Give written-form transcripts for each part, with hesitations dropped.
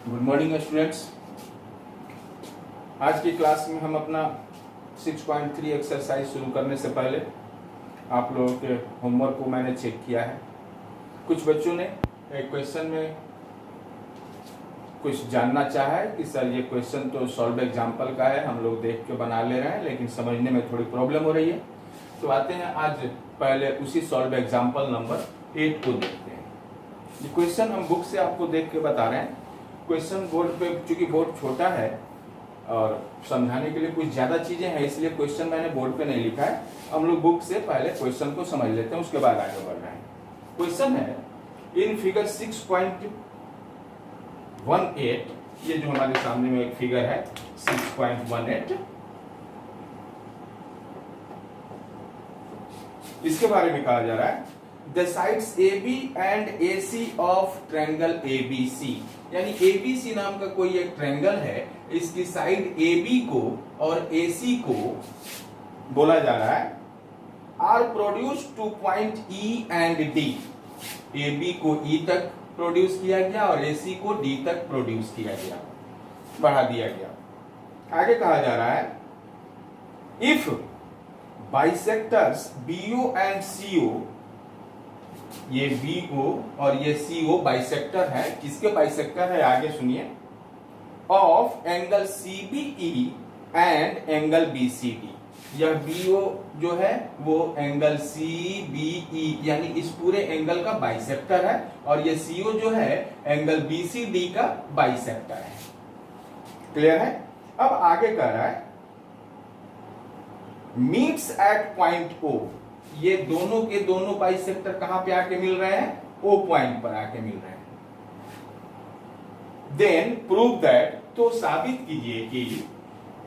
Good morning students. आज की class में हम अपना 6.3 एक्सरसाइज शुरू करने से पहले आप लोगों के होमवर्क को मैंने चेक किया है। कुछ बच्चों ने एक क्वेश्चन में कुछ जानना चाहा है कि सर ये क्वेश्चन तो सॉल्व एग्जाम्पल का है, हम लोग देख के बना ले रहे हैं लेकिन समझने में थोड़ी प्रॉब्लम हो रही है। तो आते हैं आज पहले उसी सॉल्व एग्जाम्पल नंबर 8 को देखते हैं। ये क्वेश्चन हम बुक से आपको देख के बता रहे हैं। क्वेश्चन बोर्ड पे चूंकि बोर्ड छोटा है और समझाने के लिए कुछ ज्यादा चीजें हैं, इसलिए क्वेश्चन मैंने बोर्ड पे नहीं लिखा है। हम लोग बुक से पहले क्वेश्चन को समझ लेते हैं, उसके बाद आगे बढ़ रहे हैं। क्वेश्चन है इन फिगर 6.18, ये जो हमारे सामने में एक फिगर है 6.18, इसके बारे में कहा जा रहा है the sides AB and AC of triangle ABC, यानी ABC नाम का कोई एक ट्रायंगल है, इसकी साइड AB को और AC को बोला जा रहा है are produce to point E and D। AB को E तक प्रोड्यूस किया गया और AC को D तक प्रोड्यूस किया गया, बढ़ा दिया गया। आगे कहा जा रहा है if bisectors BO and CO, ये BO और ये CO बाइसेक्टर है। किसके बाइसेक्टर है आगे सुनिए। Of angle CBE and angle BCD, यह BO जो है वो एंगल CBE यानी इस पूरे एंगल का बाइसेक्टर है और ये CO जो है एंगल BCD का बाइसेक्टर है। क्लियर है। अब आगे कह रहा है मीट्स एट पॉइंट O, ये दोनों के दोनों बाइसेक्टर कहां पे आके मिल रहे हैं? O पॉइंट पर आके मिल रहे हैं। देन प्रूव दैट, तो साबित कीजिए कि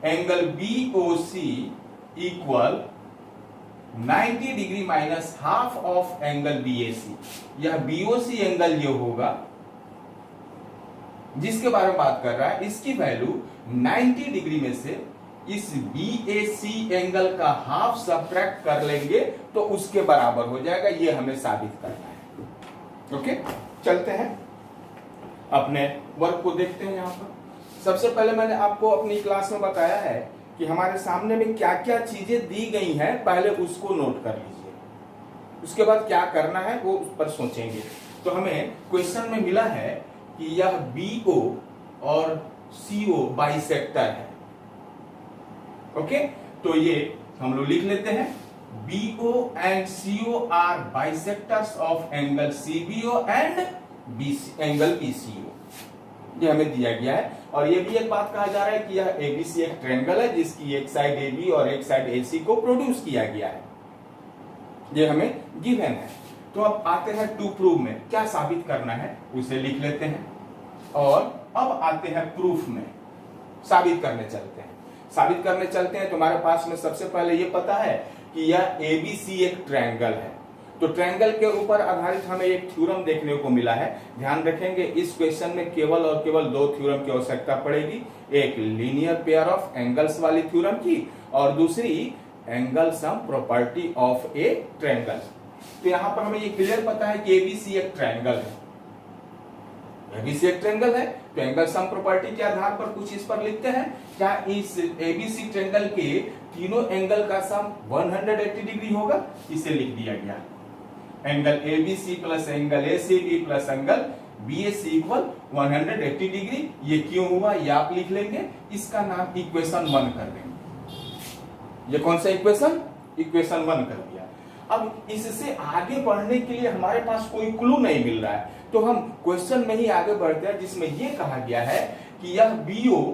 angle BOC equal 90 degree minus half of angle BAC। यह BOC एंगल जो होगा जिसके बारे में बात कर रहा है, इसकी वैल्यू 90 डिग्री में से इस BAC एंगल का हाफ सब्ट्रैक्ट कर लेंगे तो उसके बराबर हो जाएगा। ये हमें साबित करना है। ओके, चलते हैं अपने वर्क को देखते हैं। यहां पर सबसे पहले मैंने आपको अपनी क्लास में बताया है कि हमारे सामने में क्या क्या चीजें दी गई हैं, पहले उसको नोट कर लीजिए, उसके बाद क्या करना है वो उस पर सोचेंगे। तो हमें क्वेश्चन में मिला है कि यह BO और CO बाइसेक्टर है। ओके, तो ये हम लोग लिख लेते हैं BO and CO are bisectors of angle CBO and angle BCO, ये हमें दिया गया है। और ये भी एक बात कहा जा रहा है कि यह ABC एक ट्रायंगल है जिसकी एक साइड AB और एक साइड AC को प्रोड्यूस किया गया है, ये हमें गिवन है। तो अब आते हैं टू प्रूव में, क्या साबित करना है उसे लिख लेते हैं और अब आते हैं प्रूफ में, साबित करने चलते हैं। साबित करने चलते हैं, तुम्हारे पास में सबसे पहले ये पता है कि यह ABC एक ट्रायंगल है। तो ट्रायंगल के ऊपर आधारित हमें एक थ्योरम देखने को मिला है। ध्यान रखेंगे इस क्वेश्चन में केवल और केवल दो थ्योरम की आवश्यकता पड़ेगी, एक लीनियर पेयर ऑफ एंगल्स वाली थ्योरम की और दूसरी angle sum property of A triangle. तो यहां पर हमें ये क्लियर पता है कि ABC एक ट्रायंगल है, ABC एक ट्रायंगल है, तो एंगल सम प्रॉपर्टी के आधार पर कुछ इस पर लिखते हैं। क्या इस ABC ट्रायंगल के तीनों एंगल का सम 180 डिग्री होगा? इसे लिख दिया गया angle ABC plus angle ACB plus angle BAC equal 180 degree. ये क्यों हुआ ये आप लिख लेंगे, इसका नाम इक्वेशन 1 कर देंगे। ये कौन सा इक्वेशन? इक्वेशन 1 कर दिया। अब इससे आगे बढ़ने के लिए हमारे पास कोई क्लू नहीं मिल रहा है, तो हम क्वेश्चन में ही आगे बढ़ते हैं जिसमें यह कहा गया है कि यह BO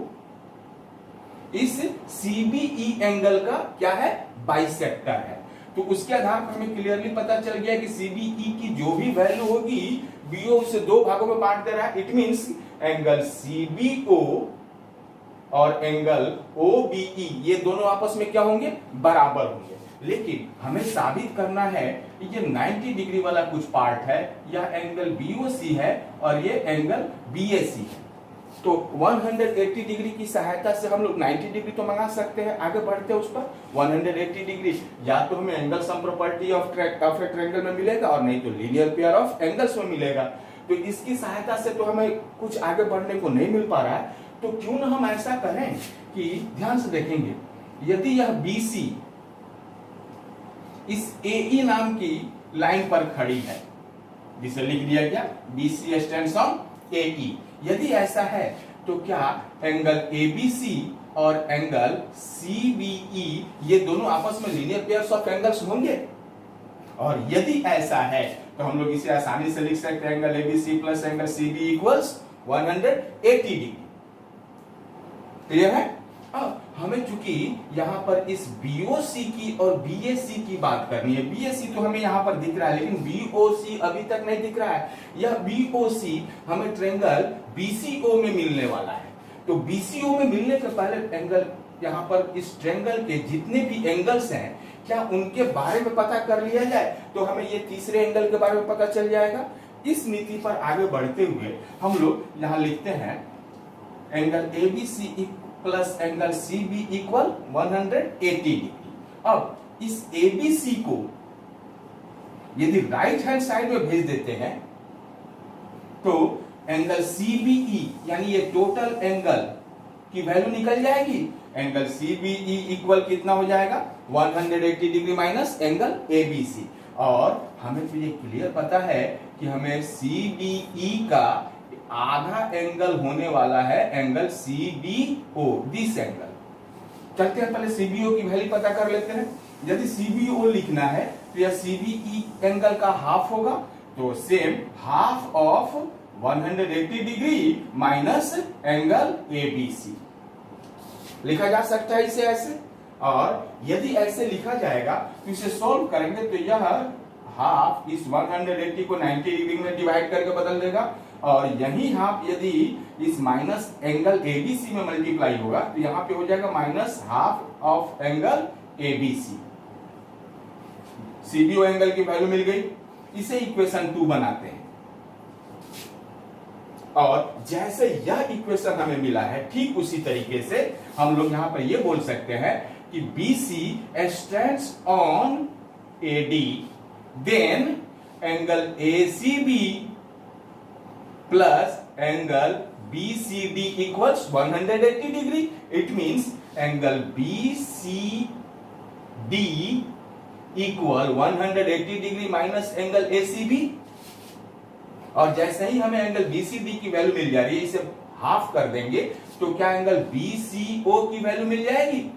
इस CBE एंगल का क्या है? बाइसेक्टर है। तो उसके आधार पर हमें क्लियरली पता चल गया कि CBE की जो भी वैल्यू होगी BO उसे दो भागों में बांट दे रहा है। इट मींस एंगल CBO और एंगल OBE ये दोनों आपस में क्या होंगे? बराबर होंगे। लेकिन हमें साबित करना है कि ये 90 डिग्री वाला कुछ पार्ट है, यह एंगल BOC है और ये एंगल BAC है। तो 180 डिग्री की सहायता से हम लोग 90 डिग्री तो मंगा सकते हैं। आगे बढ़ते हैं उस पर 180 डिग्री या तो हमें angle sum property of A triangle में मिलेगा और नहीं तो लीनियर पेयर ऑफ एंगल्स में मिलेगा। तो इसकी सहायता से तो हमें कुछ आगे बढ़ने को नहीं मिल पा रहा है, तो क्यों ना हम ऐसा करें कि ध्यान से देखेंगे, यदि यह BC इस AE नाम की लाइन पर खड़ी है, जिसे लिख दिया गया BC स्टैंड्स ऑन AE, यदि ऐसा है तो क्या एंगल ABC और एंगल CBE ये दोनों आपस में लीनियर पेयर्स ऑफ एंगल्स होंगे? और यदि ऐसा है तो हम लोग इसे आसानी से लिख सकते हैं angle ABC plus angle CBE equals 180 degree. Clear है? अब हमें चूंकि यहां पर इस BOC की और BAC की बात करनी है, BAC तो हमें यहां पर दिख रहा है लेकिन BOC अभी तक नहीं दिख रहा है। यह BOC हमें ट्रायंगल BCO में मिलने वाला है, तो BCO में मिलने के पहले एंगल यहां पर इस ट्रायंगल के जितने भी एंगल्स हैं क्या उनके बारे में पता कर लिया जाए, तो हमें ये तीसरे एंगल के बारे में पता चल जाएगा। इस नीति पर आगे बढ़ते हुए हम लोग यहां लिखते हैं angle ABC plus angle CB equal 180 degree. अब इस ABC को यदि राइट हैंड साइड में भेज देते हैं तो एंगल CBE यानी ये टोटल एंगल की वैल्यू निकल जाएगी। एंगल CBE इक्वल कितना हो जाएगा 180 डिग्री माइनस एंगल ABC। और हमें तो ये क्लियर पता है कि हमें CBE का आधा एंगल होने वाला है एंगल CBO, दिस एंगल। चलते हैं पहले CBO की वैल्यू पता कर लेते हैं। यदि CBO लिखना है तो यह CBE एंगल का हाफ होगा, तो same half of 180 degree minus angle ABC लिखा जा सकता है इसे ऐसे। और यदि ऐसे लिखा जाएगा तो इसे सॉल्व करेंगे तो यह हाफ इस 180 को 90 डिग्री में डिवाइड करके बदल देगा, और यही हाफ यदि इस माइनस एंगल ABC में मल्टीप्लाई होगा तो यहां पे हो जाएगा minus half of angle ABC। CBO angle की वैल्यू मिल गई, इसे इक्वेशन 2 बनाते हैं। और जैसे यह इक्वेशन हमें मिला है ठीक उसी तरीके से हम लोग यहां पर यह बोल सकते हैं कि BC stands on AD, then angle ACB plus angle BCD equals 180 degree. It means angle BCD equal 180 degree minus angle ACB। और जैसे ही हमें एंगल BCD की वैल्यू मिल जा रही है, इसे हाफ कर देंगे तो क्या एंगल BCO की वैल्यू मिल जाएगी,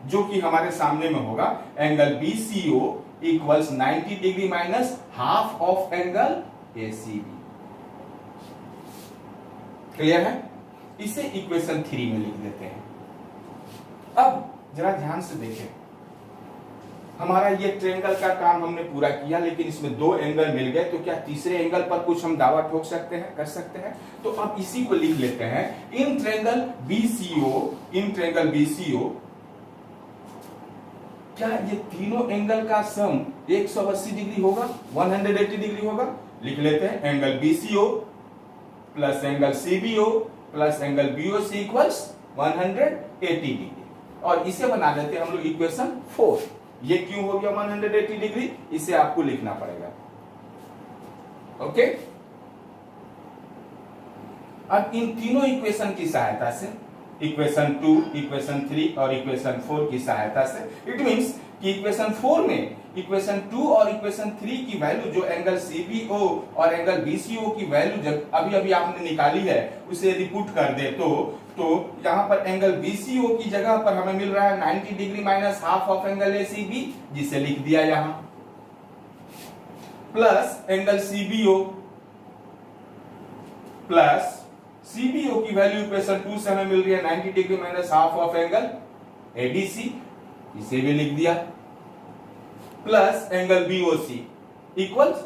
जो कि हमारे सामने में होगा angle BCO equals 90 degree minus half of angle ACB। Clear है? इसे इक्वेशन 3 में लिख देते हैं। अब जरा ध्यान से देखें, हमारा ये ट्रायंगल का काम हमने पूरा किया, लेकिन इसमें 2 एंगल मिल गए, तो क्या तीसरे एंगल पर कुछ हम दावा ठोक सकते हैं, कर सकते हैं? तो अब इसी को लिख लेते हैं इन ट्रायंगल BCO क्या ये तीनों एंगल का सम 180 डिग्री होगा, 180 डिग्री होगा? लिख लेते हैं angle BCO plus angle CBO plus angle BOC equals 180 degree. और इसे बना देते हैं हम लोग इक्वेशन 4। ये क्यों हो गया 180 डिग्री, इसे आपको लिखना पड़ेगा। ओके, अब इन तीनों इक्वेशन की सहायता से, इक्वेशन 2, इक्वेशन 3 और इक्वेशन 4 की सहायता से, इट मींस कि इक्वेशन 4 में इक्वेशन 2 और इक्वेशन 3 की वैल्यू जो एंगल CBO और एंगल BCO की वैल्यू जब अभी अभी आपने निकाली है उसे यदि पुट कर दे तो यहां पर एंगल BCO की जगह पर हमें मिल रहा है 90 degree minus half of angle ACB, जिसे लिख दिया यहां, plus angle CBO plus CBO की वैल्यू इक्वेशन 2 से हमें मिल रही है 90 degree minus half of angle ABC, इसे भी लिख दिया, plus angle BOC equals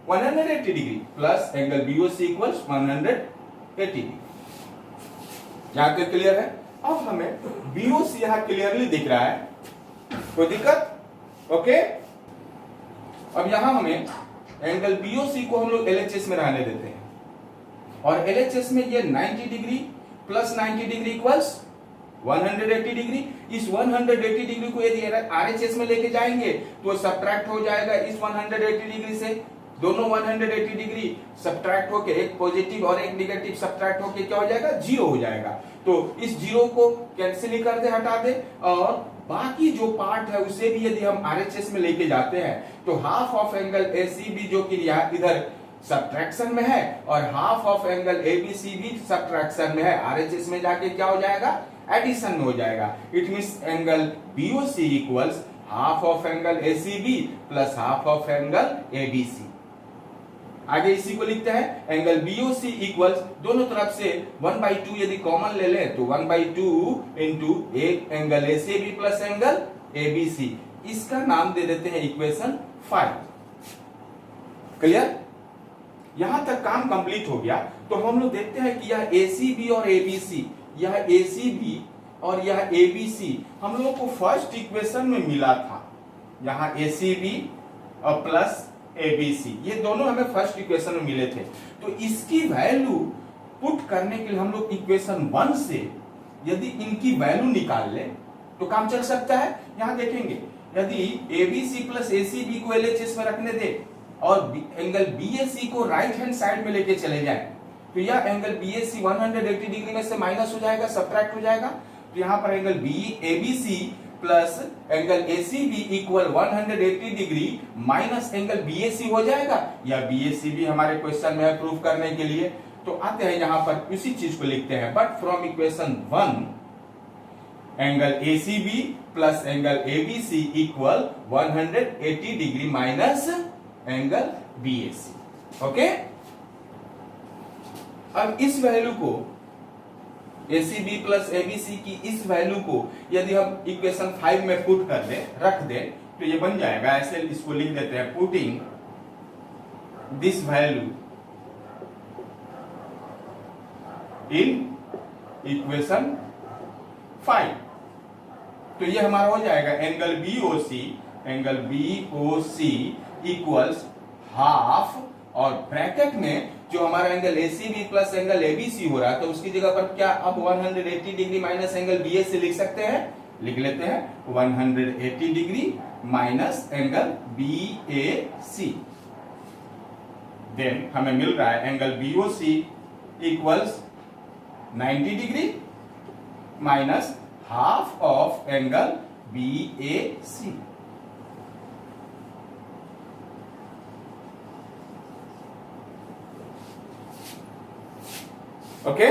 180 degree plus angle BOC equals 180 degree. यहां तक क्लियर है? अब हमें BOC यहां क्लियरली दिख रहा है, कोई दिक्कत? ओके, अब यहां हमें एंगल BOC को हम लोग LHS में रहने देते हैं, और LHS में ये 90 degree plus 90 degree equals 180 degree. इस 180 डिग्री को यदि RHS में लेके जाएंगे तो सब्ट्रैक्ट हो जाएगा इस 180 डिग्री से, दोनों 180 डिग्री सब्ट्रैक्ट होके, एक पॉजिटिव और एक नेगेटिव सब्ट्रैक्ट होके क्या हो जाएगा, जीरो हो जाएगा। तो इस जीरो को कैंसिल ही कर दे, हटा दे, और बाकी जो पार्ट है उसे भी यदि हम आरएचएस में लेके जाते हैं तो हाफ ऑफ एंगल एसीबी जो कि इधर सब्ट्रैक्शन में है और हाफ ऑफ एंगल एबीसी भी सब्ट्रैक्शन में है, आरएचएस में जाके क्या हो जाएगा, एडिशन में हो जाएगा। It means angle BOC equals half of angle ACB plus half of angle ABC. आगे इसी को लिखते हैं एंगल बीओसी इक्वल्स, दोनों तरफ से 1/2 यदि कॉमन ले लें तो 1/2 into angle ACB plus angle ABC. इसका नाम दे देते हैं इक्वेशन 5। क्लियर? यहां तक काम कंप्लीट हो गया। तो हम लोग देखते हैं कि यह एसीबी और एबीसी, यह एसीबी और यह एबीसी हम लोगों को फर्स्ट इक्वेशन में मिला था। यहां एसीबी और प्लस एबीसी ये दोनों हमें फर्स्ट इक्वेशन में मिले थे। तो इसकी वैल्यू पुट करने के लिए हम लोग इक्वेशन 1 से यदि इनकी वैल्यू निकाल ले तो काम चल सकता है। यहां देखेंगे यदि एबीसी प्लस एसीबी को एलएचएस में रखने दे और एंगल बीएसी को राइट हैंड साइड में लेके चले जाए तो यह एंगल बीएसी 180 डिग्री में से माइनस हो जाएगा, सब्ट्रैक्ट हो जाएगा। तो यहां पर angle ABC plus angle ACB equal 180 degree minus angle BAC हो जाएगा। या बीएसी भी हमारे क्वेश्चन में है प्रूव करने के लिए। तो आते हैं यहां पर उसी चीज को लिखते हैं, but from equation 1 angle ACB plus angle ABC equal 180 degree minus angle BAC. Okay, अब इस वैल्यू को एसीबी प्लस एबीसी की इस वैल्यू को यदि हम इक्वेशन 5 में पुट कर दे, रख दे, तो ये बन जाएगा, ऐसे इसको लिख देते हैं, putting this value in equation 5। तो ये हमारा हो जाएगा एंगल बीओसी इक्वल्स हाफ, और ब्रैकेट में जो हमारा angle ACB plus angle ABC हो रहा है तो उसकी जगह पर क्या अब 180 डिग्री माइनस एंगल बीएसी लिख सकते हैं, लिख लेते हैं 180 degree minus angle BAC. Then हमें मिल रहा है angle BOC equals 90 degree minus half of angle BAC. Okay